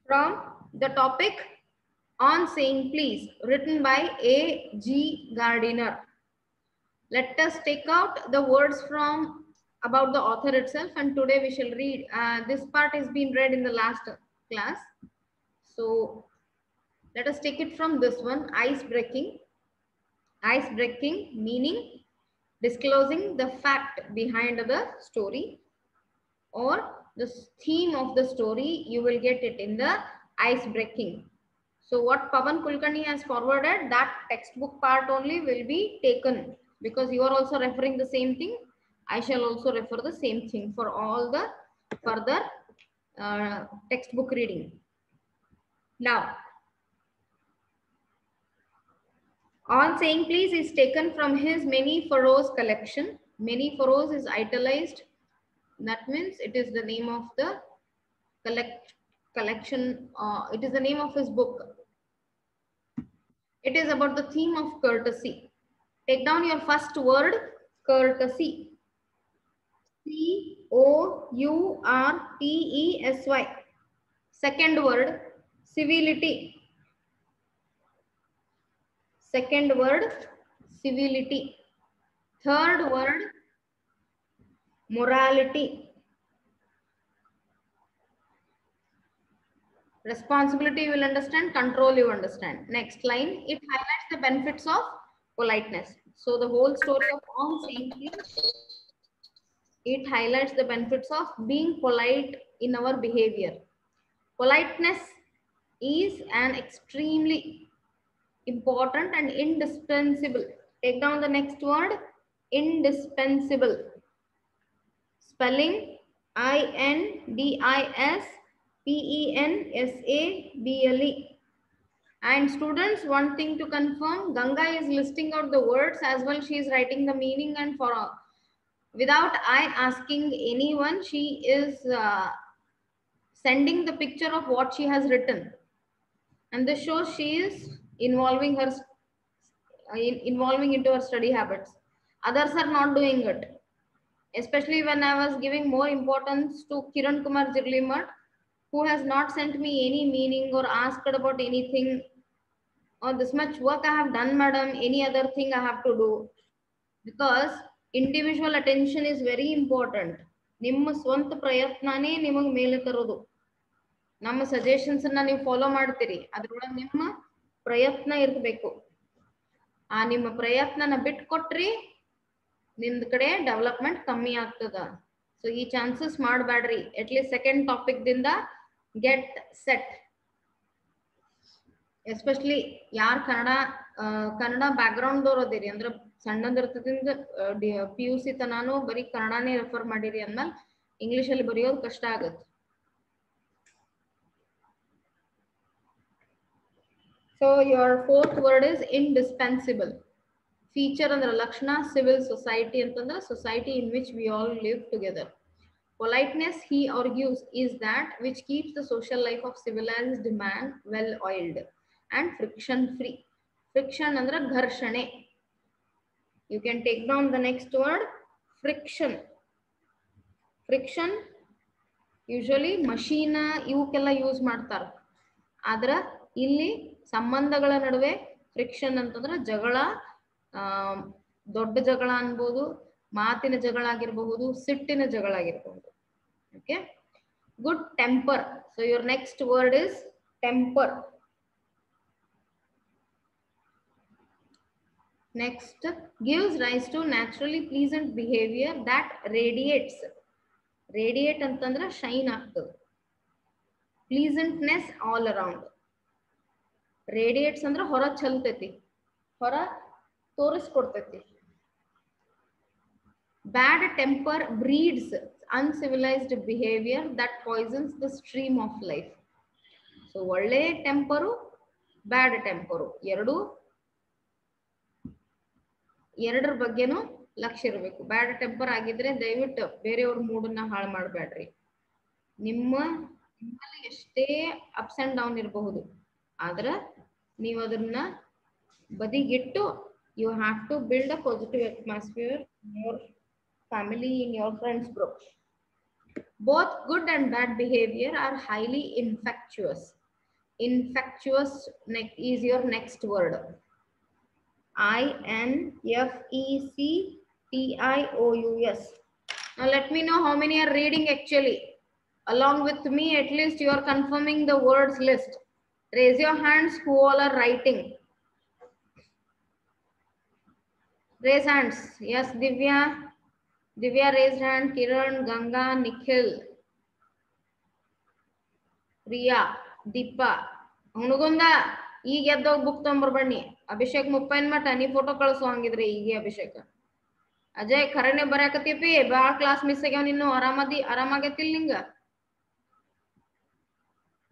from the topic On Saying Please, written by A.G. Gardiner. Let us take out the words from about the author itself, and today we shall read. This part has been read in the last class. So let us take it from this one, ice breaking. Ice breaking meaning disclosing the fact behind the story or the theme of the story. You will get it in the ice breaking. So what Pavan Kulkarni has forwarded, that textbook part only will be taken because you are also referring the same thing. I shall also refer the same thing for all the further textbook reading. Now, On Saying Please is taken from his Many Furrows collection. Many Furrows is italized. That means it is the name of the collection. It is the name of his book. It is about the theme of courtesy. Take down your first word, courtesy. C-O-U-R-T-E-S-Y. Second word, civility. Second word, civility. Third word, morality. Responsibility you will understand, control you understand. Next line, it highlights the benefits of politeness. So the whole story of On Saying Please, it highlights the benefits of being polite in our behavior. Politeness is an extremely important and indispensable. Take down the next word, indispensable. Spelling INDISPENSABLE. And students, one thing to confirm, Ganga is listing out the words as well. She is writing the meaning, and for without I asking anyone, she is sending the picture of what she has written. And this shows she is involving into her study habits. Others are not doing it. Especially when I was giving more importance to Kiran Kumar Jirlimat, who has not sent me any meaning or asked about anything. Or this much work I have done, madam, any other thing I have to do. Because individual attention is very important. ನಿಮ್ಮ ಸ್ವಂತ ಪ್ರಯತ್ನನೇ ನಿಮಗೆ ಮೇಲೆ ತರೋದು. ನಮ್ಮ suggestions ಅನ್ನ ನೀವು follow ಮಾಡ್ತೀರಿ, ಅದ್ರೊಳಗೆ ನಿಮ್ಮ ಪ್ರಯತ್ನ ಇರಬೇಕು. ಆ ನಿಮ್ಮ ಪ್ರಯತ್ನನ ಬಿಟ್ಕೊಟ್ರಿ ನಿಮ್ದ ಕಡೆ ಡೆವಲಪ್ಮೆಂಟ್ ಕಮ್ಮಿ ಆಗ್ತದ. ಸೊ ಈ ಚಾನ್ಸಸ್ ಮಾಡಬೇಡ್ರಿ. ಅಟ್ಲೀಸ್ಟ್ ಸೆಕೆಂಡ್ ಟಾಪಿಕ್ ದಿಂದ ಗೆಟ್ ಸೆಟ್. ಎಸ್ಪೆಷಲಿ ಯಾರು ಕನ್ನಡ ಬ್ಯಾಕ್ ಗ್ರೌಂಡ್ ದವ್ರು ಅದಿರಿ ಅಂದ್ರೆ ಸಣ್ಣದಿರ್ತದಿಂದ PUC ತನಾನು ಬರೀ ಕನ್ನಡನೇ ರೆಫರ್ ಮಾಡಿರಿ ಅಂದ್ಮೇಲೆ ಇಂಗ್ಲಿಷ್ ಅಲ್ಲಿ ಬರೆಯೋದು ಕಷ್ಟ ಆಗುತ್ತೆ. So your fourth word is indispensable. Feature ಅಂದ್ರೆ ಲಕ್ಷಣ, civil society ಅಂತಂದ್ರೆ society in which we all live together. Politeness, he argues, is that which keeps the social life of civilized man well oiled and friction free. Friction ಅಂದ್ರೆ ಘರ್ಷಣೆ. You can take down the next word, friction. Friction usually machine ಇವಕ್ಕೆಲ್ಲ use ಮಾಡ್ತಾರ. ಆದ್ರ ಇಲ್ಲಿ ಸಂಬಂಧಗಳ ನಡುವೆ friction ಅಂತಂದ್ರೆ ಜಗಳ, ದೊಡ್ಡ ಜಗಳ ಅನ್ಬೋದು, ಮಾತಿನ ಜಗಳ ಆಗಿರಬಹುದು, ಸಿಟ್ಟಿನ ಜಗಳ ಆಗಿರಬಹುದು. Okay, good temper. So your next word is temper. Next, gives rise to naturally pleasant behavior that radiates. Radiate ಅಂತಂದ್ರೆ ಶೈನ್ ಆಗ್ತದೆ. Pleasantness all around. Radiates ಅಂದ್ರೆ ಹೊರ ಚಲ್ತೈತಿ, ಹೊರ ತೋರಿಸ್ಕೊಡ್ತೈತಿ. Bad temper breeds uncivilized behavior that poisons the stream of life. So ಒಳ್ಳೆ temper, ಬ್ಯಾಡ್ temper ಎರಡರ ಬಗ್ಗೆನೂ ಲಕ್ಷ್ಯ ಇರಬೇಕು. ಬ್ಯಾಡ್ ಟೆಂಪರ್ ಆಗಿದ್ರೆ ದಯವಿಟ್ಟು ಬೇರೆಯವ್ರ ಮೂಡನ್ನ ಹಾಳು ಮಾಡಬೇಡ್ರಿ. ನಿಮ್ಮಲ್ಲಿ ಎಷ್ಟೇ ಅಪ್ಸ್ ಅಂಡ್ ಡೌನ್ ಇರಬಹುದು, ಆದ್ರೆ ನೀವು ಅದನ್ನ ಬದಿಗಿಟ್ಟು you have to build a positive atmosphere in your family, in your friends group. Both good and bad behavior are highly infectious. Infectious is your next word. infectious. Now let me know how many are reading actually. Along with me, at least you are confirming the words list. Raise your hands who all are writing. Raise hands. Yes, Divya. Divya raised hand. Kiran, Ganga, Nikhil, Priya, Deepa. Hungund ಈಗ ಎದ್ದೋಗಿ book ತೊಂಬರ್ಬಣ್ಣಿ. Abhishek ಮುಪ್ಪೈನ್ ಮಠ ನೀ photo ಕಳಿಸು ಹಂಗಿದ್ರೆ ಈಗ ಅಭಿಷೇಕ್. ಅಜಯ್ ಖರೇನೆ ಬರಾಕತ್ತೀಪಿ ಬಾಳ class miss ಆಗ್ಯಾವ ನಿನ್ನು. ಆರಾಮಾಗೈತಿಲ್ ನಿಂಗ?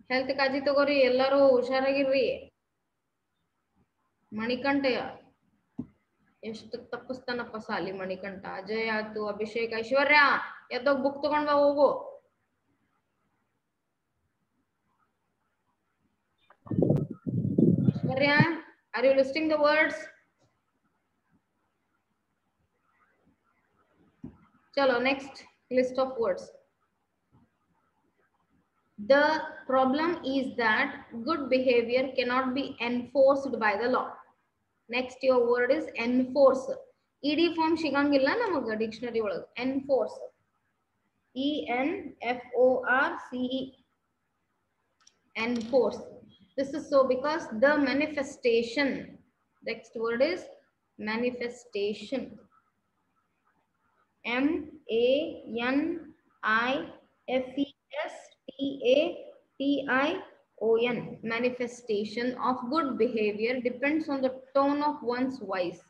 Health ಕಾಳಜಿ ತಗೋರಿ ಎಲ್ಲರೂ, ಹುಷಾರಾಗಿರ್ರಿ. ಮಣಿಕಂಠ ಎಷ್ಟು ತಪ್ಪಿಸ್ತಾನಪ್ಪ ಸಾಲಿ ಮಣಿಕಂಠ. ಅಜಯ್ ಆಯ್ತು, ಅಭಿಷೇಕ್, ಐಶ್ವರ್ಯ ಎದ್ದೋಗಿ ಬುಕ್ ತಗೊಂಡ್ ಬಾ ಹೋಗು. Aishwarya, are you listing the words? ಚಲೋ next list of words. The problem is that good behavior cannot be enforced by the law. Next your word is enforce. ed form sigangilla namaga dictionary olaga. Enforce, ENFORCE, enforce. This is so because the manifestation, next word is manifestation, MANIFESTATION, manifestation of good behavior depends on the tone of one's voice,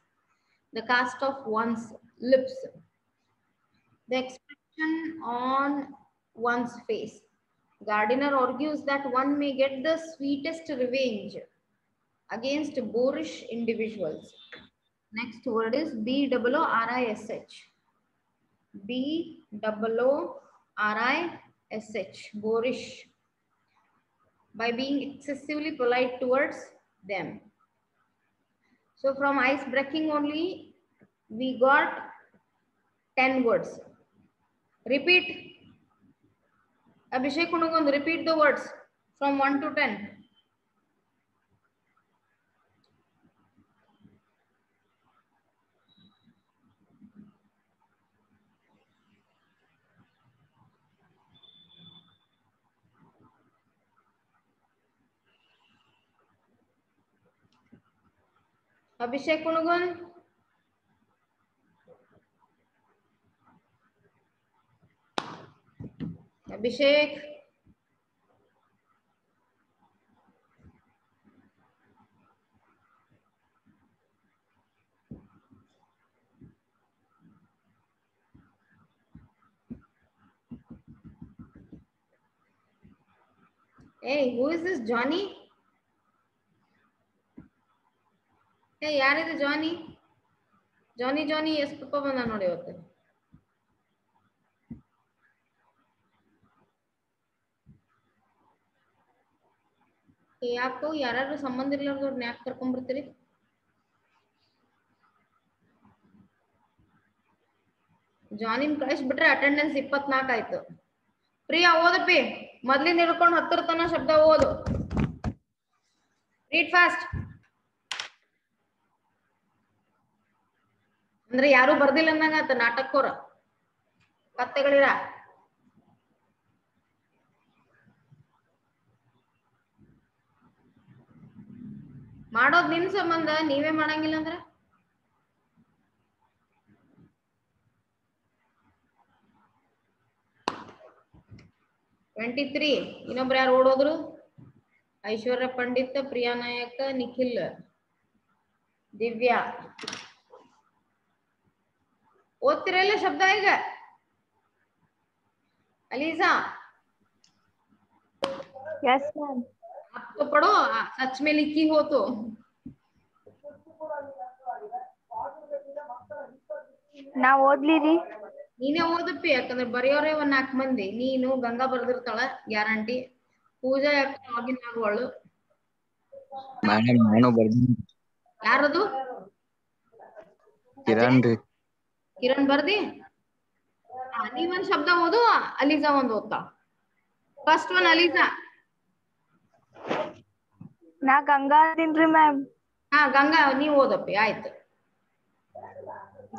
the cast of one's lips, the expression on one's face. Gardiner argues that one may get the sweetest revenge against boorish individuals. Next word is BOORISH. BOORISH, boorish, by being excessively polite towards them. So from ice breaking only we got 10 words. Repeat. Abhishek Kunugund, repeat the words from 1 to 10. Abhishek Kunugund. Abhishek. Hey, who is this Johnny? Hey, yaar is Johnny? Johnny, yes, papa banda nodi hote. ಯಾಕೋ ಯಾರು ಸಂಬಂಧ ಇರ್ಲಾರ್ದವ್ರನ್ನ ಯಾಕೆ ಕರ್ಕೊಂಡ್ಬರ್ತೀರಿ? ಜಾನಿನ್ ಕಳಿಸ್ಬಿಟ್ರೆ attendance 24 ಆಯ್ತು. ಪ್ರಿಯಾ ಓದಪ್ಪಿ, ಮೊದ್ಲಿಂದ ಹಿಡ್ಕೊಂಡು 10 ತನ ಶಬ್ದ ಓದು. Read fast. ಅಂದ್ರೆ ಯಾರು ಬರ್ದಿಲ್ಲ ಅನ್ನಂಗಾತ ನಾಟಕೋರ ಕತ್ತೆಗಳಿರ. ಮಾಡೋದ್ ನಿನ್ ಸಂಬಂಧ, ನೀವೇ ಮಾಡಂಗಿಲ್ಲ ಅಂದ್ರೆ? ಇನ್ನೊಬ್ರು ಯಾರು ಓಡೋದ್ರು? ಐಶ್ವರ್ಯ ಪಂಡಿತ್, ಪ್ರಿಯಾ ನಾಯಕ, ನಿಖಿಲ್, ದಿವ್ಯಾ. ಓದ್ತಿರಲ್ಲ ಶಬ್ದ ಈಗ? ELISA, yes ma'am. आप तो पढ़ो, सच में लिखी हो तो। ನಾ ಓದ್ಲಿರಿ? ನೀನೇ ಓದಪ್ಪಿ, ಯಾಕಂದ್ರೆ ಬರೆಯೋರೇ 4 ಮಂದಿ. ನೀನು, ಗಂಗಾ ಬರ್ದಿರ್ತಾಳ ಗ್ಯಾರಂಟಿ, ಪೂಜಾ ಯಾಕೆ ಲಾಗಿನ್ ಆಗುವಳು. ಯಾರದು? ಕಿರಣ್ ರೀ. ಕಿರಣ್ ಬರ್ದಿ? ನೀವೊಂದ್ ಶಬ್ದ ಓದು, ಅಲಿಜಾ ಒಂದ್ ಓದ್ತಾ. First one Aliza. ನಾ ಗಂಗಾ ಅದೀನ್ರಿ ಮ್ಯಾಮ್. ಹಾ ಗಂಗಾ ನೀವ್ ಓದಪ್ಪಿ, ಆಯ್ತು.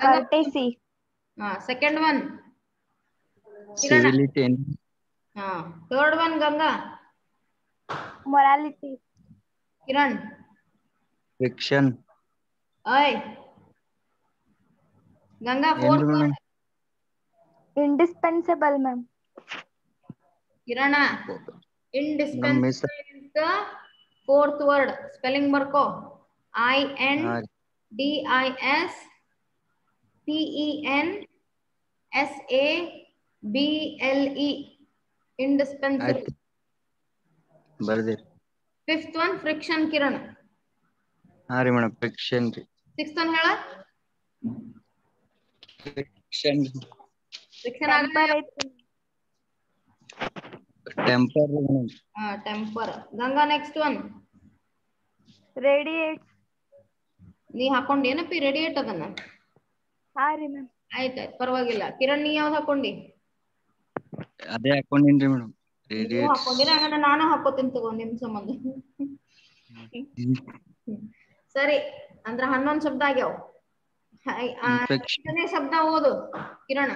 ಕರ್ಟೇಸಿ. ಹಾ ಸೆಕೆಂಡ್ ಒನ್ civility, ಹಾ third one Ganga. Morality. Kiran. friction, ಓಯ್ Ganga fourth madam indispensable ma'am. Kiran madam miss indispensable is the fourth word. Spelling ಬರ್ಕೋ. INDISPENSABLE. indispensable. ಆಯ್ತು ಬರ್ದಿರಿ. Fifth one friction Kiran. ಹಾ ರೀ ಮೇಡಮ್ ಫ್ರಿಕ್ಷನ್ ರೀ. ಸಿಕ್ಸ್ತ್ ಒನ್ ಹೇಳ. ಫ್ರಿಕ್ಷನ್ ಫ್ರಿಕ್ಷನ್ ಆಗಲ್ಲ. Temper madam. Temper. Ganga next one. Radiate. ನೀ ಹಾಕೊಂಡಿ ಏನಪ್ಪಿ ರೇಡಿಯೇಟ್ ಅದನ್ನ? ಹಾ ರೀ ಮ್ಯಾಮ್. ಆಯ್ತಾಯ್ತು ಪರವಾಗಿಲ್ಲ. ಕಿರಣ್ ನೀ ಯಾವ್ದು ಹಾಕೊಂಡಿ? ಅದೇ ಹಾಕೊಂಡಿನ್ರಿ ಮೇಡಮ್. ನೀವು ಹಾಕೊಂಡಿರ, ಹಂಗಂದ್ರೆ ನಾನು ಹಾಕೋತೀನಿ ತಗೋ ನಿಮ್ ಸಂಬಂಧ. ಸರಿ, ಅಂದ್ರ 11 ಶಬ್ದ ಆಗ್ಯಾವ. ಐದನೇ ಶಬ್ದ ಓದು ಕಿರಣ್.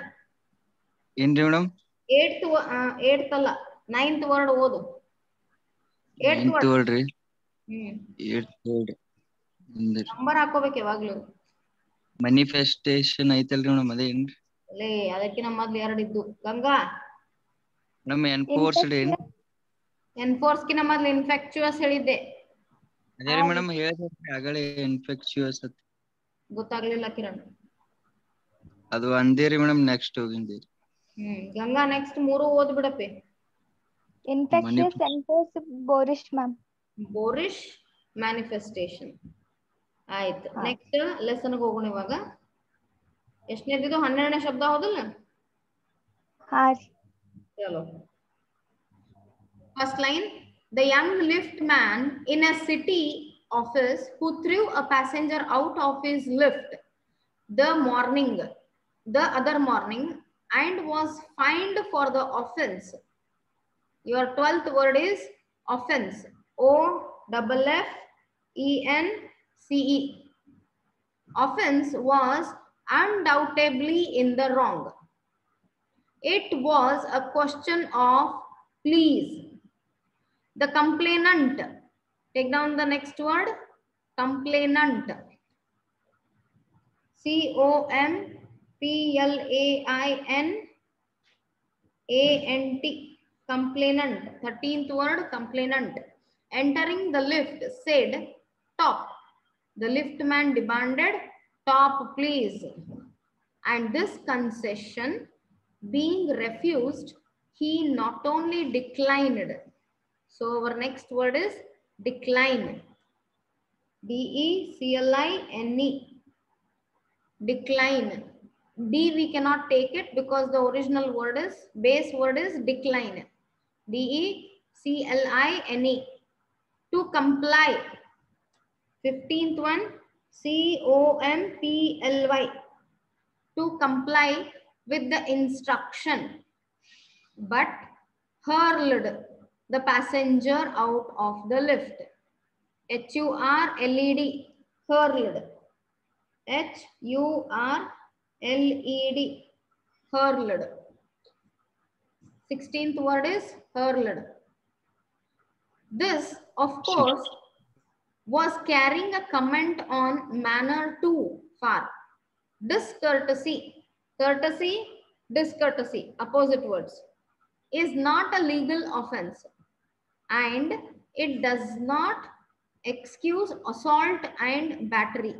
ಏನ್ರಿ ಮೇಡಮ್? ಏಟ್ತ್ ಅಲ್ಲ, 9th ವರ್ಡ್ ಓದು. 8th ವರ್ಡ್ ರೀ. ಹ್ಮ್ 8th ವರ್ಡ್ ನಂಬರ್ ಹಾಕೋಬೇಕು ಯಾವಾಗ್ಲೂ. ಮ್ಯಾನಿಫೆಸ್ಟೇಷನ್ ಐತಲ್ರಿ ಮೇಡಮ್, ಅದೇ ಏನ್ರಿ? ಲೇ ಅದಕ್ಕಿನ ಮೊದ್ಲು 2 ಇದ್ದು. ಗಂಗಾ ಮೇಡಮ್ ಎನ್ಫೋರ್ಸ್ಡ್ ಏನ್? ಎನ್ಫೋರ್ಸ್ಕಿನ ಮೊದ್ಲು ಇನ್ಫೆಕ್ಚುಯಸ್ ಹೇಳಿದ್ದೆ. ಅದೇ ರೀ ಮೇಡಮ್ ಹೇಳಿದ್ರಿ ಆಗಲೇ ಇನ್ಫೆಕ್ಚುಯಸ್ ಅಂತ. ಗೊತ್ತಾಗ್ಲಿಲ್ಲ ಕಿರಣ್. ಅದು ಅಂದೇರಿ ಮೇಡಮ್, ನೆಕ್ಸ್ಟ್ ಹೋಗಿಂದಿ. ಗಂಗಾ ನೆಕ್ಸ್ಟ್ 3 ಓದ್ ಬಿಡಪ್ಪಿ. Infectious, enforce, boorish ma'am. Boorish, manifestation. ಆಯ್ತು. ನೆಕ್ಸ್ಟ್ ಲೆಸನ್ಗೆ ಹೋಗೋಣ ಇವಾಗ. ಎಷ್ಟನೇದಿದು? 12ನೇ ಶಬ್ದ ಹೌದಲ್ಲ? ಹಾ ರೀ. ಚಲೋ. First line, the young lift man in a city office who threw a passenger out of his lift the other morning and was fined for the offense. Your 12th word is offense. OFFENCE. Offense was undoubtedly in the wrong. It was a question of please. The complainant. Take down the next word. Complainant. COMPLAINANT. Complainant. 13th word, complainant. Entering the lift said top. The liftman demanded top please. And this concession being refused, he not only declined. So our next word is decline. DECLINE. Decline. D we cannot take it because the original word is, base word is decline. DECLINE. To comply. 15th one, COMPLY. To comply with the instruction, but hurled the passenger out of the lift. HURLED. Hurled. HURLED. Hurled. 16th word is hurled. This, of course, was carrying a comment on manner too far. Discourtesy. Courtesy, discourtesy, opposite words, is not a legal offense and it does not excuse assault and battery.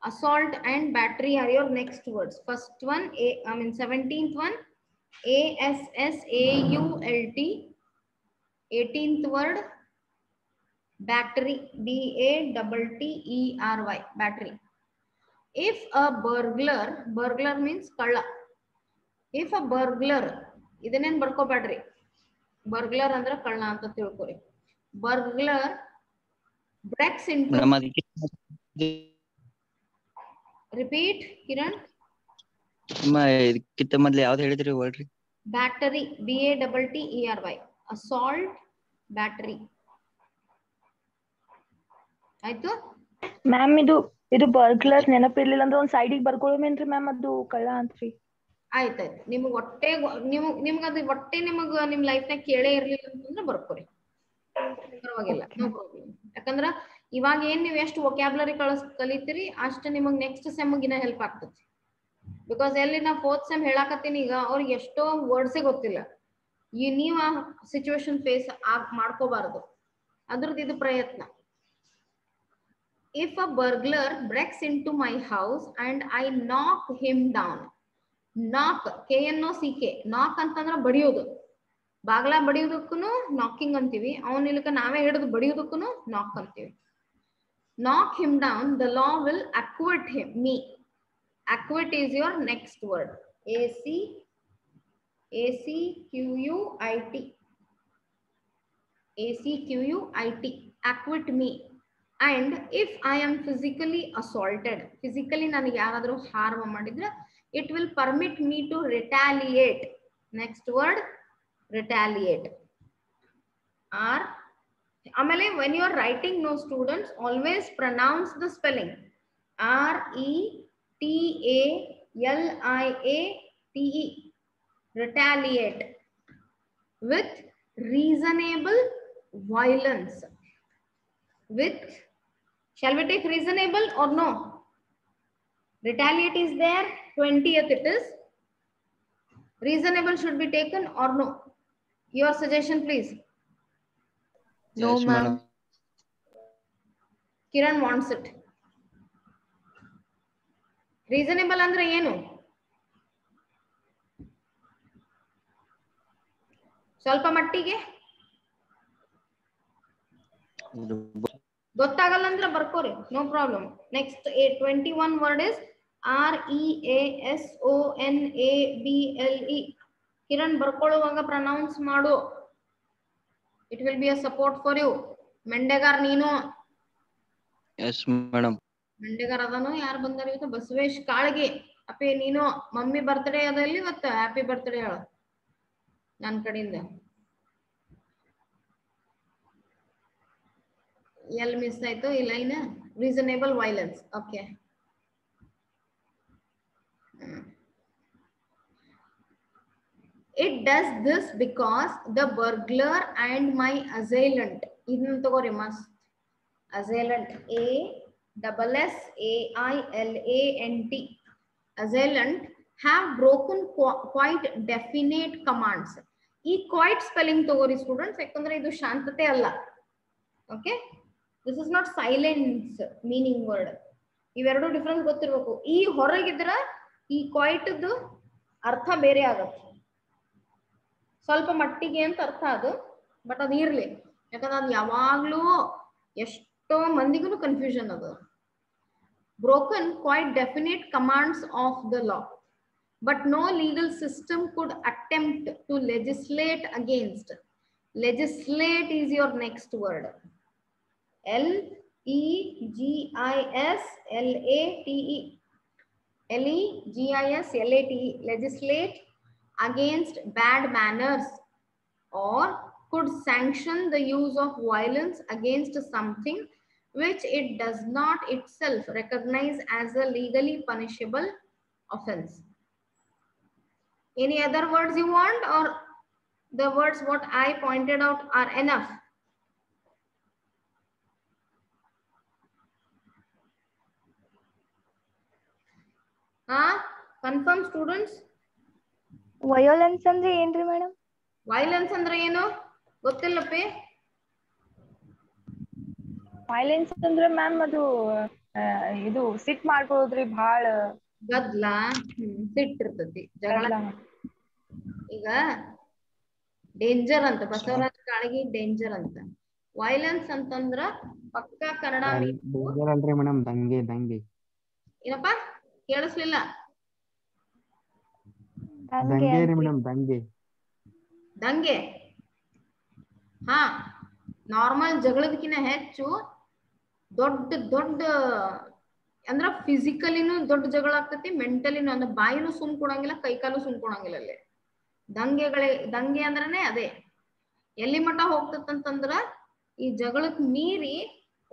Assault and battery are your next words. First one, 17th one, ASSAULT. 18th word, battery, BATTERY, battery. If a burglar means kalla. If a burglar, ಇದನ್ನೇನು ಬರ್ಕೋಬೇಡ್ರಿ, burglar ಅಂದ್ರೆ ಕಳ್ಳ ಅಂತ ತಿಳ್ಕೊರಿ. Burglar breaks into. Repeat, Kiran. ಇದಕ್ಕಿಂತ ಮೊದ್ಲು ಯಾವ್ದು ಹೇಳಿದ್ರಿ ವರ್ಡ್ರಿ? Battery, BATTERY, assault battery. ಆಯ್ತು ಮ್ಯಾಮ್ ಇದು ಬರ್ಗ್ಲರ್ ನೆನಪಿರ್ಲಿಲ್ಲ ಅಂದ್ರೆ ಒಂದ್ ಸೈಡಿಗೆ ಬರ್ಕೊಳ್ಳೋಮೇನ್ರಿ ಮ್ಯಾಮ್ ಅದು ಕಳ್ಳ ಅಂತ್ರಿ. ಆಯ್ತಾಯ್ತು. ನಿಮ್ಗೆ ಹೊಟ್ಟೆ ನಿಮ್ಗೆ ಅದು ಹೊಟ್ಟೆ ನಿಮ್ ಲೈಫ್ನಾಗ ಕೇಳೇ ಇರ್ಲಿಲ್ಲ ಅಂತಂದ್ರೆ ಬರ್ಕೋರಿ, ಪರವಾಗಿಲ್ಲ, ನೋ ಪ್ರಾಬ್ಲಮ್. ಯಾಕಂದ್ರ ಇವಾಗ ಏನ್ ನೀವು ಎಷ್ಟು ವೊಕ್ಯಾಬ್ಲರಿ ಕಲಿತೀರಿ ಅಷ್ಟು ನಿಮಗ್ ನೆಕ್ಸ್ಟ್ ಸೆಮ್ಗಿನ ಹೆಲ್ಪ್ ಆಗ್ತದೆ. ಬಿಕಾಸ್ ಎಲ್ಲಿ ನಾ 4th ಸೆಮ್ ಹೇಳಾಕತ್ತೀನಿ ಈಗ ಅವ್ರಿಗೆ ಎಷ್ಟೋ ವರ್ಡ್ಸೇ ಗೊತ್ತಿಲ್ಲ. ನೀವು ಆ ಸಿಚುವೇಶನ್ ಫೇಸ್ ಮಾಡ್ಕೋಬಾರದು, ಅದ್ರದ್ದು ಇದು ಪ್ರಯತ್ನ. If a burglar breaks into my house and I knock him down. Knock, KNOCK, knock ಅಂತಂದ್ರ ಬಡಿಯೋದು. ಬಾಗ್ಲ ಬಡಿಯೋದಕ್ಕೂ ನಾಕಿಂಗ್ ಅಂತೀವಿ. ಅವನ ಇಲ್ಲಕ ನಾವೇ ಹಿಡಿದು ಬಡಿಯೋದಕ್ಕೂ ನಾಕ್ ಅಂತೀವಿ. Knock him down, the law will acquit me. Acquit is your next word. ACQUIT. ACQUIT. Acquit me. And if I am physically assaulted, physically ನನಗೆ ಯಾರಾದರೂ harm ಮಾಡಿದ್ರೆ, it will permit me to retaliate. Next word, retaliate. ಆಮೇಲೆ when you are writing, no students, always pronounce the spelling. RETALIATE. Retaliate. With reasonable violence. With, shall we take reasonable or no? Retaliate is there, 20th it is. Reasonable should be taken or no? Your suggestion please. No, Yes, ma'am. Kiran wants it. Reasonable ಅಂದ್ರೆ ಏನು? ಸ್ವಲ್ಪ ಮಟ್ಟಿಗೆ ಗೊತ್ತಾಗಲ್ಲ ಅಂದ್ರೆ ಬರ್ಕೋರಿ, no problem. Next 21 word is REASONABLE. Kiran ಬರ್ಕೊಳ್ಳುವಾಗ pronounce ಮಾಡು, it will be a support for you. ಮೆಂಡೆಗಾರ್ ನೀನು? Yes madam. ಮೆಂಡೆಗಾರ್ ಅದನು. ಯಾರು ಬಂದಾರ ಇವತ್ತು? ಬಸವೇಶ್ ಕಾಳಗಿ. ಅಪ್ಪಿ ನೀನು, ಮಮ್ಮಿ ಬರ್ತ್ಡೇ ಅದಲ್ಲಿ ಇವತ್ತು, ಹ್ಯಾಪಿ ಬರ್ತ್ಡೇ ಹೇಳ ನನ್ನ ಕಡೆಯಿಂದ. ಎಲ್ಲಿ ಮಿಸ್ ಆಯ್ತು ಈ line? Reasonable violence. Okay, it does this because the burglar and my assailant, ಇದನ್ನ ತಗೋರಿ ಮಸ್ತ್. assailant, ASSAILANT, assailant have broken quite definite commands. ಈ quite spelling ತಗೋರಿ ಸ್ಟೂಡೆಂಟ್ಸ್, ಯಾಕಂದ್ರೆ ಇದು ಶಾಂತತೆ ಅಲ್ಲ. Okay, this is not silence meaning word. ಇವೆರಡು difference ಗೊತ್ತಿರ್ಬೇಕು. ಈ ಹೊರಗಿದ್ರ ಈ ಕ್ವೈಟ್ದು ಅರ್ಥ ಬೇರೆ ಆಗತ್ತೆ, ಸ್ವಲ್ಪ ಮಟ್ಟಿಗೆ ಅಂತ ಅರ್ಥ ಅದು. ಬಟ್ ಅದು ಇರ್ಲಿ, ಯಾಕಂದ್ರೆ ಅದು ಯಾವಾಗ್ಲೂ ಎಷ್ಟೋ ಮಂದಿಗೂ ಕನ್ಫ್ಯೂಷನ್ ಅದು. Broken quite definite commands of the law, but no legal system could attempt to legislate against. Legislate is your next word. LEGISLATE. Legislate against bad manners, or could sanction the use of violence against something which it does not itself recognize as a legally punishable offense. Any other words you want, or the words what I pointed out are enough? Confirm students. Violence ಅಂದ್ರೆ ಏನ್ರಿ madam? Violence ಅಂದ್ರೆ ಏನು ಗೊತ್ತಿಲ್ಲಪ್ಪಿ? Violence ಅಂದ್ರೆ ma'am ಅದು ಇದು ಸಿಟ್ ಮಾಡ್ಕೊಳ್ಳೋದ್ರಿ, ಭಾಳ ಗದ್ಲ, ಸಿಟ್ಟಿರ್ತತಿ, ಜಗಳ. ಈಗ ಡೇಂಜರ್ ಅಂತ ಬಸವರಾಜ ಕಾಳಗಿ ಡೇಂಜರ್ ಅಂತ. ವೈಲೆನ್ಸ್ ಅಂತಂದ್ರ ಪಕ್ಕ ಕನ್ನಡ ಅಲ್ರಿ ಮೇಡಮ್, ದಂಗೆ ದಂಗೆ. ಏನಪ್ಪಾ ಕೇಳಿಸ್ಲಿಲ್ಲ? ದಂಗೆ ರೀ ಮೇಡಮ್, ದಂಗೆ. ದಂಗೆ, ಹಾ, ನಾರ್ಮಲ್ ಜಗಳದಕ್ಕಿಂತ ಹೆಚ್ಚು ದೊಡ್ಡ ದೊಡ್ಡ ಅಂದ್ರ ಫಿಸಿಕಲಿನೂ ದೊಡ್ಡ ಜಗಳ ಆಗ್ತೈತಿ, ಮೆಂಟಲಿನೂ ಅಂದ್ರೆ ಬಾಯಿನೂ ಸುಮ್ ಕೊಡಂಗಿಲ್ಲ, ಕೈಕಾಲು ಸುಮ್ ಕೊಡಂಗಿಲ್ಲ. ಅಲ್ಲಿ ದಂಗೆ ಅಂದ್ರನೇ ಅದೇ. ಎಲ್ಲಿ ಮಠ ಹೋಗ್ತದಂತಂದ್ರ ಈ ಜಗಳಕ್ ಮೀರಿ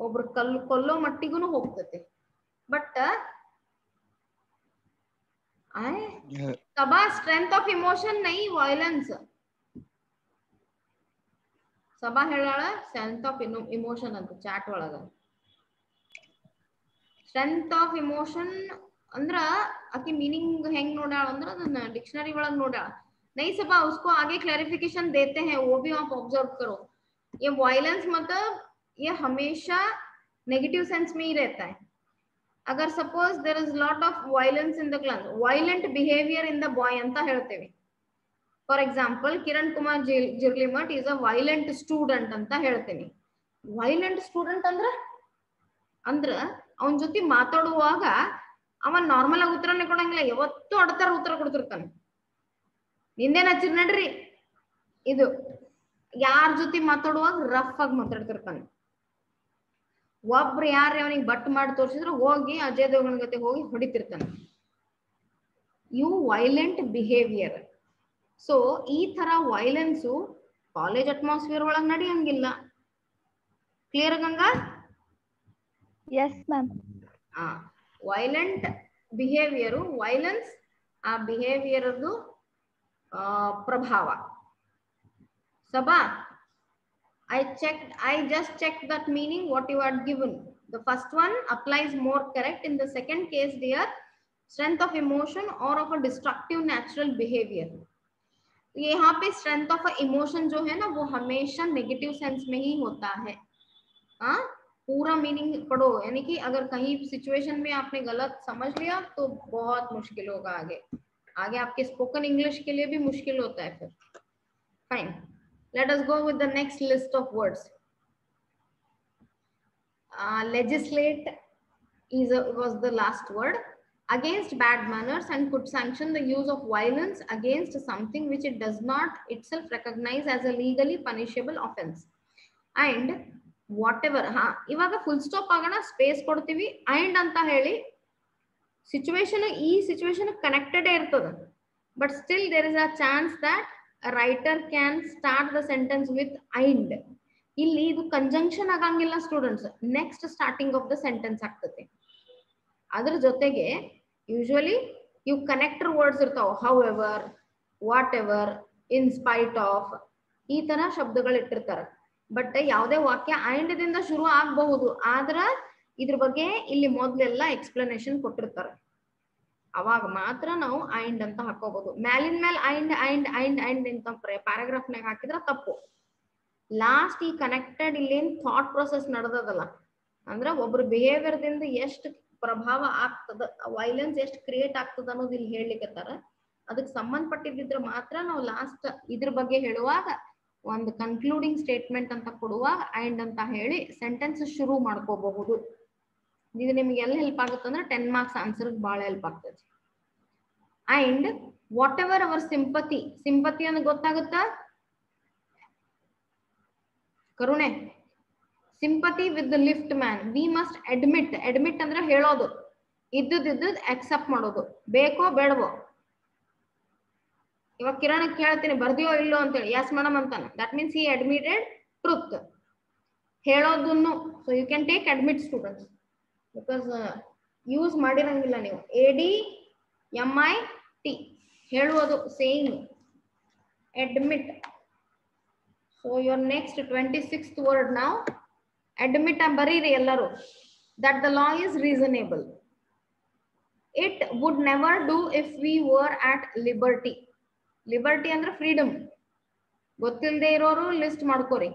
ಒಬ್ರು ಕೊಲ್ಲೋ ಮಟ್ಟಿಗೂ ಹೋಗ್ತತಿ. ಬಟ್ ಸಭಾ ಸ್ಟ್ರೆಂತ್ ಆಫ್ ಇಮೋಷನ್ ನೈ ವೈಲೆನ್ಸ್. ಸಭಾ ಹೇಳಾಳ ಸ್ಟ್ರೆಂತ್ ಆಫ್ ಇಮೋಷನ್ ಅಂತ ಚಾಟ್ ಒಳಗ. ಸ್ಟ್ರೆಂತ್ ಆಫ್ ಇಮೋಷನ್ ಅಂದ್ರ ಆಕಿ ಮೀನಿಂಗ್ ಹೆಂಗ್ ನೋಡ್ಯಾಳ ಅಂದ್ರ ಅದನ್ನ ಡಿಕ್ಷನರಿ ಒಳಗ್ ನೋಡ್ಯಾಳ. नहीं सबा उसको आगे क्लैरिफिकेशन देते हैं, वो भी आप ऑब्जर्व करो. ये वायलेंस मतलब ये हमेशा नेगेटिव सेंस में ही रहता है. अगर suppose there is lot of violence in the class, violent behaviour in the boy ಅಂತ ಹೇಳ್ತೇವೆ. For example Kiran Kumar Jirlimath is a violent student ಅಂತ ಹೇಳ್ತೀನಿ. ವೈಲೆಂಟ್ ಸ್ಟೂಡೆಂಟ್ ಅಂದ್ರ ಅವನ ಜೊತೆ ಮಾತಾಡುವಾಗ ಅವ ನಾರ್ಮಲ್ ಆಗಿ ಉತ್ತರನೇ ಕೊಡಂಗಿಲ್ಲ, ಯಾವತ್ತೂ ಅಡತರ ಉತ್ತರ ಕೊಡ್ತಿರ್ತಾನೆ. ನಿಂದೇನ್ ಹಚ್ಚಿರ್ ನಡ್ರಿ, ಇದು ಯಾರ ಜೊತೆ ಮಾತಾಡುವಾಗ ರಫ್ ಆಗಿ ಮಾತಾಡ್ತಿರ್ತಾನೆ. ಒಬ್ರು ಯಾರ ಅವನಿಗೆ ಬಟ್ ಮಾಡಿ ತೋರಿಸಿದ್ರೆ ಹೋಗಿ ಅಜಯ್ ದೇವಗನ್ ಜೊತೆ ಹೋಗಿ ಹೊಡಿತಿರ್ತಾನೆ. ಇವು ವೈಲೆಂಟ್ ಬಿಹೇವಿಯರ್. ಸೊ ಈ ತರ ವೈಲೆನ್ಸು ಕಾಲೇಜ್ ಅಟ್ಮಾಸ್ಫಿಯರ್ ಒಳಗ್ ನಡೆಯಂಗಿಲ್ಲ. Clear Ganga? Yes ma'am. Violent behaviour, violence ಆ ಬಿಹೇವಿಯರ್ ಪ್ರಭಾವ. Sabha, I just checked that meaning what you had given. The first one applies more correct. In the second case, dear, strength of emotion or of a destructive natural behavior. यहाँ पे strength of emotion जो है ना वो हमेशा negative sense में ही होता है. हाँ, पूरा मीनिंग पढ़ो, यानी कि अगर कहीं सिचुएशन में आपने गलत समझ लिया तो बहुत मुश्किल होगा आगे आपके स्पोकन इंग्लिश के लिए भी मुश्किल होता है फिर. Fine. Let us go with the next list of words. Legislate was the last word. Against bad manners and could sanction the use of violence against something which it does not itself recognize as a legally punishable offense. And whatever, ಇವಾಗ full stop ಆಗೋಣ, space ಕೊಡ್ತೀವಿ, and ಅಂತ ಹೇಳಿ situation ಈ situation connected ಇರ್ತದ. But still there is a chance that a writer can start the sentence with and. ಇಲ್ಲಿ ಇದು conjunction ಆಗಂಗಿಲ್ಲ students, next starting of the sentence ಆಗ್ತದೆ. ಅದ್ರ ಜೊತೆಗೆ ಯೂಶುವಲಿ ಇವು ಕನೆಕ್ಟರ್ ವರ್ಡ್ಸ್ ಇರ್ತಾವ, how ever, what ever, in spite of, ಈ ತರ ಶಬ್ದಗಳು ಇಟ್ಟಿರ್ತಾರ. ಬಟ್ ಯಾವುದೇ ವಾಕ್ಯ ಅಂಡ್ ದಿಂದ ಶುರು ಆಗಬಹುದು, ಆದ್ರ ಇದ್ರ ಬಗ್ಗೆ ಇಲ್ಲಿ ಮೊದ್ಲೆಲ್ಲ ಎಕ್ಸ್ಪ್ಲನೇಷನ್ ಕೊಟ್ಟಿರ್ತಾರೆ. ಅವಾಗ ಮಾತ್ರ ನಾವು ಐಂಡ್ ಅಂತ ಹಾಕೋಬಹುದು. ಮ್ಯಾಲಿನ ಮೇಲೆ ಐಂಡ್ ಅಂತ ಪ್ಯಾರಾಗ್ರಾಫ್ ನಾಗ ಹಾಕಿದ್ರೆ ತಪ್ಪು. ಲಾಸ್ಟ್ ಈ ಕನೆಕ್ಟೆಡ್ ಇಲ್ಲೇನ್ ಥಾಟ್ ಪ್ರೊಸೆಸ್ ನಡೆದದಲ್ಲ, ಅಂದ್ರೆ ಒಬ್ರು ಬಿಹೇವಿಯರ್ ದಿಂದ ಎಷ್ಟು ಪ್ರಭಾವ ಆಗ್ತದ, ವೈಲೆನ್ಸ್ ಎಷ್ಟು ಕ್ರಿಯೇಟ್ ಆಗ್ತದ ಅನ್ನೋದು ಇಲ್ಲಿ ಹೇಳ್ಲಿಕ್ಕತ್ತಾರ. ಅದಕ್ಕೆ ಸಂಬಂಧಪಟ್ಟಿದ್ರೆ ಮಾತ್ರ ನಾವು ಲಾಸ್ಟ್ ಇದ್ರ ಬಗ್ಗೆ ಹೇಳುವಾಗ ಒಂದು ಕನ್ಕ್ಲೂಡಿಂಗ್ ಸ್ಟೇಟ್ಮೆಂಟ್ ಅಂತ ಕೊಡುವಾಗ ಐಂಡ್ ಅಂತ ಹೇಳಿ ಸೆಂಟೆನ್ಸ್ ಶುರು ಮಾಡ್ಕೋಬಹುದು. ಇದು ನಿಮ್ಗೆ ಎಲ್ಲಿ ಹೆಲ್ಪ್ ಆಗುತ್ತೆ ಅಂದ್ರೆ 10 ಮಾರ್ಕ್ಸ್ ಆನ್ಸರ್ ಬಹಳ ಹೆಲ್ಪ್ ಆಗ್ತದೆ. And whatever our sympathy, sympathy ಅಂತ ಗೊತ್ತಾಗುತ್ತಾ ಕರುಣೆ? Sympathy with the lift man, we must admit. Admit ಅಂದ್ರೆ ಹೇಳೋದು, ಇದ್ದುದ್ ಅಕ್ಸೆಪ್ಟ್ ಮಾಡೋದು, ಬೇಕೋ ಬೇಡವೋ. ಇವಾಗ ಕಿರಣ್ ಕೇಳ್ತೀನಿ ಬರ್ದಿಯೋ ಇಲ್ಲೋ ಅಂತೇಳಿ, ಎಸ್ ಮೇಡಮ್ ಅಂತಾನೆ, that means he admitted truth, ಹೇಳೋದನ್ನು. So you can take admit students, because use ಮಾಡಿರಂಗಿಲ್ಲ ನೀವು. ADMIT ಹೇಳುವುದು same, admit. So your next 26th word now, admit ಬರೀರಿ ಎಲ್ಲರೂ. that the law is reasonable. it would never do if we were at liberty. liberty ಅಂದ್ರೆ freedom. ಗೊತ್ತಿಲ್ಲದೆ ಇರೋರು list ಮಾಡ್ಕೋರಿ.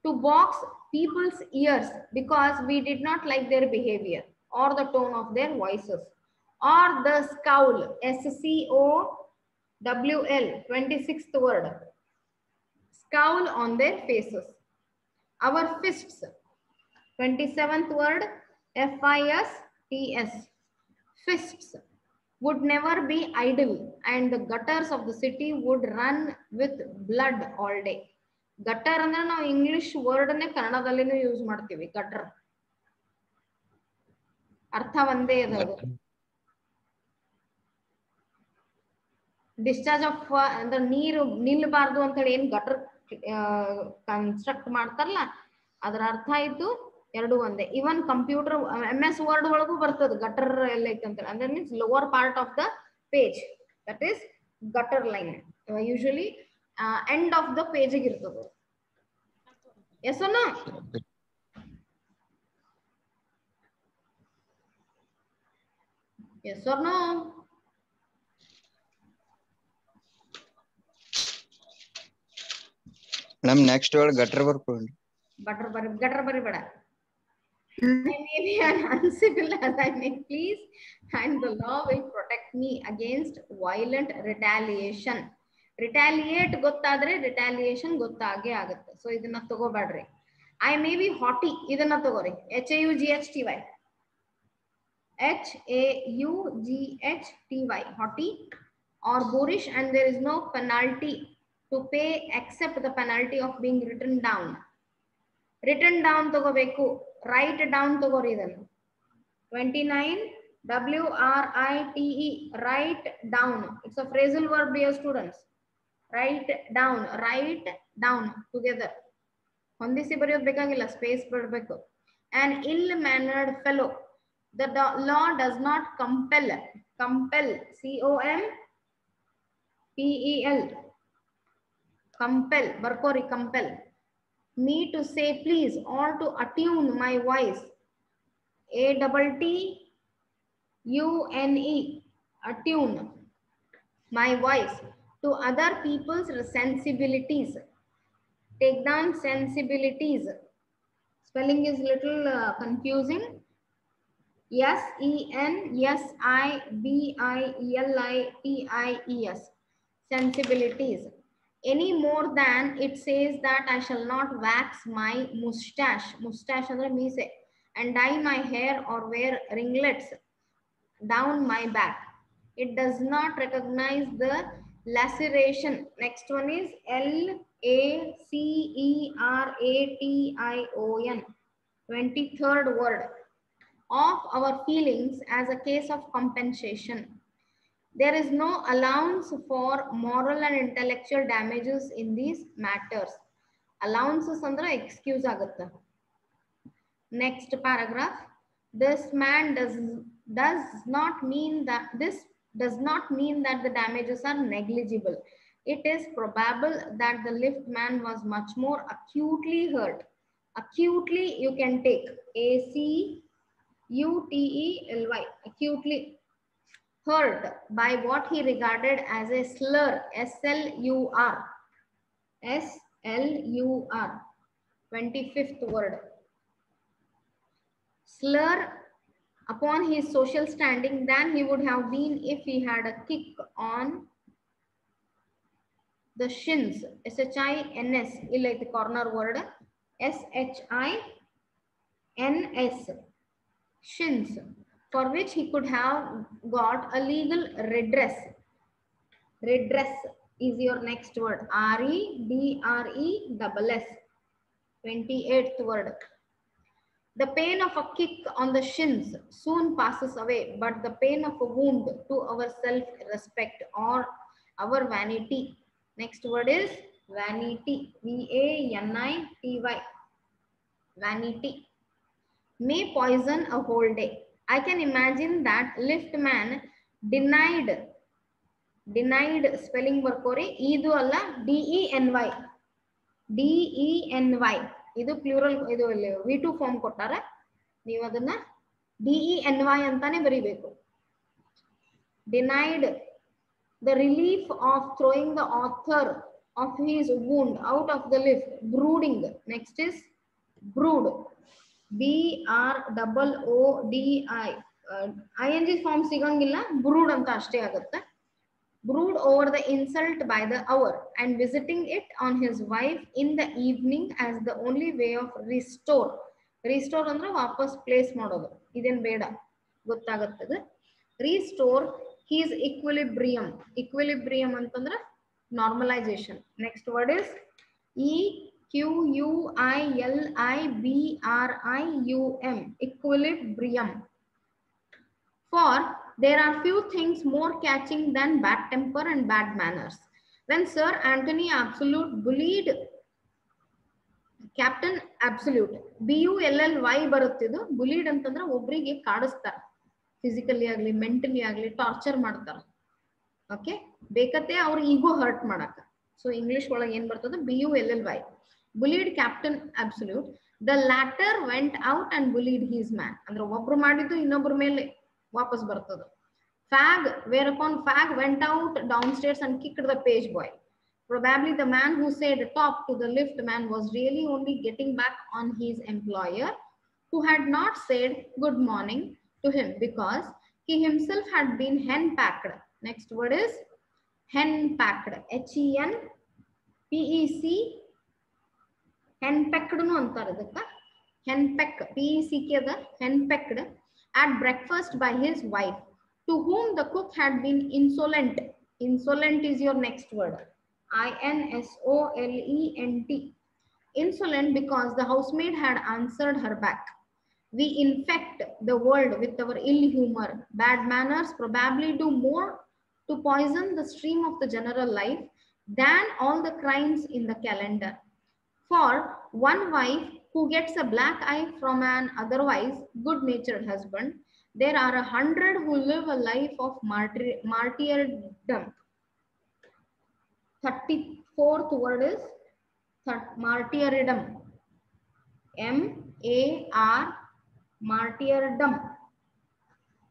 to box people's ears because we did not like their behavior or the tone of their voices, or the scowl, SCOWL, 26th word, scowl on their faces. Our fists, 27th word, FISTS, fists would never be idle, and the gutters of the city would run with blood all day. Gutter ಅಂದ್ರೆ ನಾವು English word ನೇ ಕನ್ನಡದಲ್ಲಿನೂ use ಮಾಡ್ತೀವಿ, gutter. ಅರ್ಥ ಒಂದೇ ಅದು. Discharge of ಅಂದ್ರೆ ನೀರು ನಿಲ್ಲಬಾರ್ದು ಅಂತ ಹೇಳಿ ಏನ್ ಗಟರ್ ಕನ್ಸ್ಟ್ರಕ್ಟ್ ಮಾಡ್ತಾರಲ್ಲ ಅದರ ಅರ್ಥ ಆಯ್ತು ಎರಡು ಒಂದೇ. ಇವನ್ ಕಂಪ್ಯೂಟರ್ MS ವರ್ಡ್ ಒಳಗೂ ಬರ್ತದೆ ಗಟರ್ ಎಲ್ಲ ಐತೆ ಅಂತ ಅಂದ್ರೆ means lower part of the page that is gutter line usually end of the page ಇರ್ತದೆ. Yes or no? Yes or no? ನಮ್ ನೆಕ್ಸ್ಟ್ ವರ್ಡ್ ಗಟರ್ ಬರ್ಕೊಳ್ಳಿ. ಗಟರ್ ಬರಿಬೇಡ. I may be an uncivil as I may please, and the law will protect me against violent retaliation. Retaliate ಗೊತ್ತಾದ್ರೆ retaliation ಗೊತ್ತಾಗೇ ಆಗುತ್ತೆ. So ಇದನ್ನ ತಗೋಬೇಡ್ರಿ. I may be haughty ಇದನ್ನ ತಗೋರಿ. HAUGHTY HAUGHTY haughty or boorish, and there is no penalty to pay except the penalty of being written down. Written down ತಗೋಬೇಕು. Write down ತಗೋರಿ ಇದನ್ನು. 29 WRITE write down. It's a phrasal verb, dear students. Write down. Write down together. ಹೊಂದಿಸಿ ಬರೆಯೋದು ಬೇಕಾಗಿಲ್ಲ, space ಬಿಡಬೇಕು. An ill-mannered fellow. The law does not compel COMPEL compel ಬರ್ಕೋರಿ compel me to say please or to attune my voice ATTUNE attune my voice to other people's sensibilities. Take down sensibilities. Spelling is little confusing. SENSIBILITIES sensibilities. Any more than it says that I shall not wax my mustache andre meese and dye my hair or wear ringlets down my back. It does not recognize the laceration. Next one is LACERATION 23rd word of our feelings as a case of compensation. There is no allowance for moral and intellectual damages in these matters. Allowances andre excuse agutta. Next paragraph. This does not mean that the damages are negligible. It is probable that the lift man was much more acutely hurt. Acutely you can take ACUTELY acutely hurt by what he regarded as a slur SLUR 25th word. Slur upon his social standing than he would have been if he had a kick on the shins SHINS like the corner word SHINS shins, for which he could have got a legal redress. Redress is your next word. REDRESS 28th word. The pain of a kick on the shins soon passes away, but the pain of a wound to our self-respect or our vanity. Next word is vanity. VANITY vanity may poison a whole day. I can imagine that lift man denied spelling ಬರ್ಕೋರಿ. ಇದು ಅಲ್ಲ DENY ಇದು plural ಇದು V2 form ಕೊಟ್ಟಾರೆ, ನೀವು ಅದನ್ನ DENY ಅಂತಾನೆ ಬರಿಬೇಕು. Denied the relief of throwing the author of his wound out of the lift. Brooding. Next is brood. BROODI ING form ಸಿಗಂಗಿಲ್ಲ, brood ಅಂತ ಅಷ್ಟೇ ಆಗುತ್ತೆ. Brood over the insult by the hour and visiting it on his wife in the evening as the only way of restore ಅಂದ್ರೆ ವಾಪಸ್ place ಮಾಡೋದು. ಇದೇನ್ ಬೇಡ, ಗೊತ್ತಾಗುತ್ತದೆ. Restore his equilibrium ಅಂತಂದ್ರೆ normalization. Next word is EQUILIBRIUM equilibrium. For there are few things more catching than bad temper and bad manners. When Sir Anthony Absolute bullied Captain Absolute, BULLY ಬರುತ್ತಿದ್ದು, bullied ಅಂತಂದ್ರೆ ಒಬ್ಬರಿಗೆ ಕಾಡಿಸ್ತಾರೆ, physically ಆಗಲಿ mentally ಆಗಲಿ torture ಮಾಡ್ತಾರೆ. Okay, ಬೇಕತ್ತೆ ಅವ್ರ ಈಗೋ hurt ಮಾಡಕ. So English ಒಳಗೆ ಏನ್ ಬರ್ತದೆ, BULLY, bullied Captain Absolute. The latter went out and bullied his man. ಅಂದ್ರೆ ಒಬ್ರು ಮಾಡಿದ್ದು ಇನ್ನೊಬ್ರ ಮೇಲೆ ವಾಪಸ್ ಬರ್ತದೆ. Fag, whereupon Fag went out downstairs and kicked the page boy. Probably the man who said top to the lift man was really only getting back on his employer, who had not said good morning to him because he himself had been henpecked. Next word is henpecked. HENPEC. Henpecked nu antar adukka. Henpeck, PECK ada henpecked at breakfast by his wife, to whom the cook had been insolent. Insolent is your next word. INSOLENT. Insolent because the housemaid had answered her back. We infect the world with our ill humor. Bad manners probably do more to poison the stream of the general life than all the crimes in the calendar. For one wife who gets a black eye from an otherwise good-natured husband, there are 100 who live a life of martyrdom. 34th word is martyrdom. MAR, martyrdom.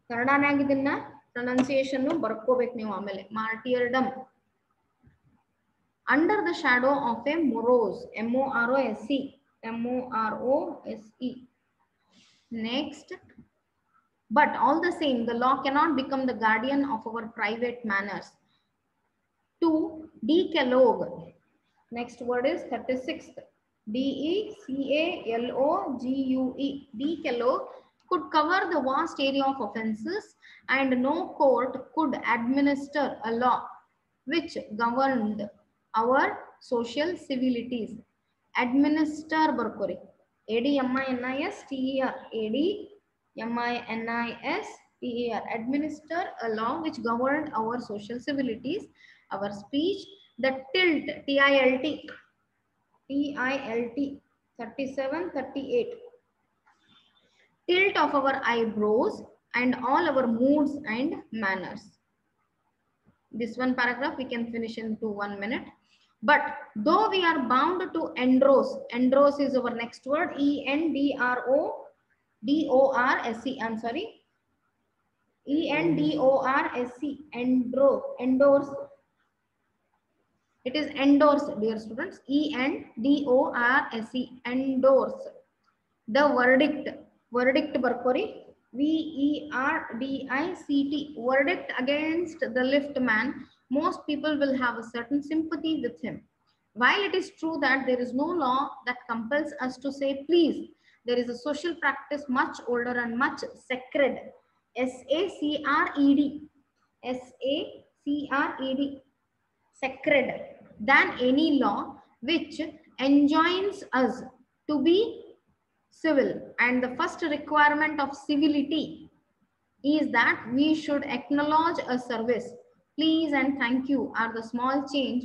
ಕನ್ನಡನಾಗ ಇದನ್ನ pronunciation ಬರ್ಕೋಬೇಕು ನೀವು ಆಮೇಲೆ. martyrdom. Under the shadow of a morose, MOROSE, MOROSE. Next, but all the same, the law cannot become the guardian of our private manners. To decalogue. Next word is 36th. DECALOGUE. Decalogue could cover the vast area of offenses, and no court could administer a law which governed our social civilities. Administer ಬರ್ಕೋರಿ. ADMINISTER. ADMINISTER. Administer a law which governed our social civilities, our speech. The tilt, TILT. TILT. 37, 38. Tilt of our eyebrows and all our moods and manners. This one paragraph we can finish into 1 minute. But though we are bound to endorse, endorse is our next word, ENDORSE. I'm sorry, ENDORSE. Endorse. It is endorse, dear students. ENDORSE. Endorse. The verdict. Verdict barkori. VERDICT. Verdict against the lift man. Most people will have a certain sympathy with him. While it is true that there is no law that compels us to say please, there is a social practice much older and much sacred. SACRED. SACRED. Sacred than any law which enjoins us to be civil. And the first requirement of civility is that we should acknowledge a service. Please and thank you are the small change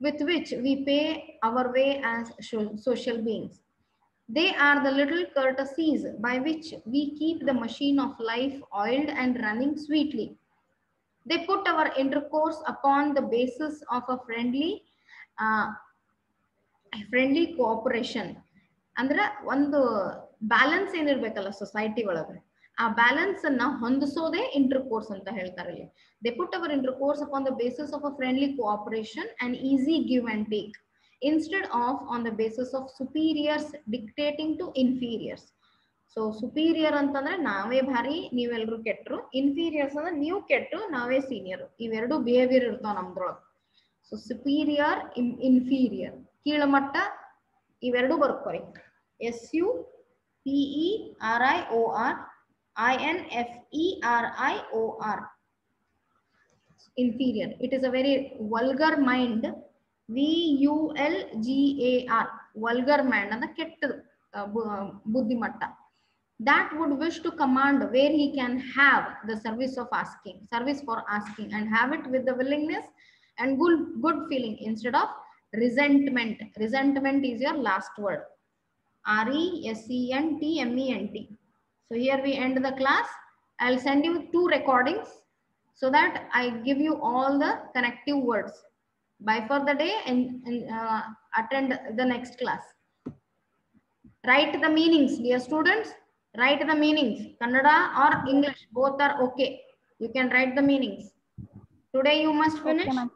with which we pay our way as social beings. They are the little courtesies by which we keep the machine of life oiled and running sweetly. They put our intercourse upon the basis of a friendly cooperation. ಅಂದ್ರೆ ಒಂದು balance ಏನಿರ್ಬೇಕಲ್ಲ society ಒಳಗೆ, ಆ balance ಅನ್ನ ಹೊಂದಿಸೋದೇ intercourse ಅಂತ ಹೇಳ್ತಾರೆ ಇಲ್ಲಿ. They put our intercourse upon the basis of a friendly cooperation and easy give and take instead of on the basis of superiors dictating to inferiors. So superior ಅಂತಂದ್ರೆ ನಾವೇ ಭಾರಿ ನೀವೆಲ್ರು ಕೆಟ್ಟರು, ಇನ್ಫೀರಿಯರ್ಸ್ ಅಂದ್ರೆ ನೀವು ಕೆಟ್ಟರು ನಾವೇ ಸೀನಿಯರ್. ಇವೆರಡು ಬಿಹೇವಿಯರ್ ಇರ್ತಾವ ನಮ್ದ್ರೊಳಗೆ. ಸೊ ಸುಪೀರಿಯರ್, ಇನ್ಫೀರಿಯರ್, ಕೀಳಮಟ್ಟ, ಇವೆರಡು ಬರ್ಕೋರಿ. SUPERIOR INFERIOR. Inferior. It is a very vulgar mind. VULGAR. Vulgar mind and the ಕೆಟ್ಟ ಬುದ್ಧಿಮಟ್ಟ. that would wish to command where he can have the service of asking, service for asking, and have it with the willingness and good feeling instead of resentment. Resentment is your last word. RESENTMENT. So here we end the class. I'll send you 2 recordings so that I give you all the connective words. Bye for the day and attend the next class. Write the meanings, dear students. Write the meanings. Kannada or English, both are okay. You can write the meanings. Today you must finish. Okay, ma'am.